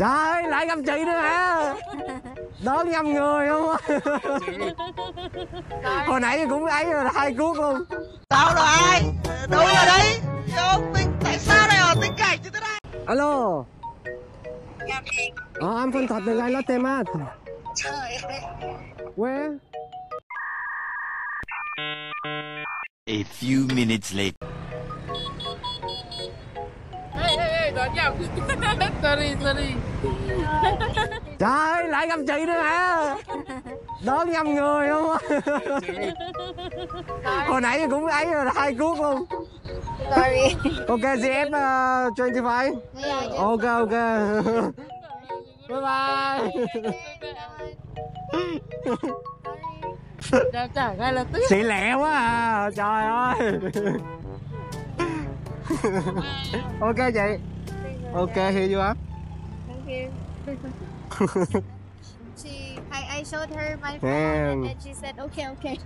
Trời ơi, lại gặp chị nữa hả? Đón nhầm người không á? Hồi nãy cũng ấy rồi, 2 cuốc luôn. Tao là ai? Đâu là đấy? Tại sao lại ở tình cảnh như thế này? Alo. I'm from Thật Gai Latte Mart. Trời ơi. Where? A few minutes later. Ê, đón nhầm. Sorry. Trời ơi, lại gặp chị nữa hả? Đón nhầm người không á? Hồi nãy cũng ấy rồi, 2 cuốc luôn. Sorry. Ok, ZF 25. Yeah, Ok. Bye bye. Chả ngay lập tức. Xị lẹ quá à, trời ơi. Ok chị. Ok, here you are. Thank you. I showed her my phone Damn. and then she said okay.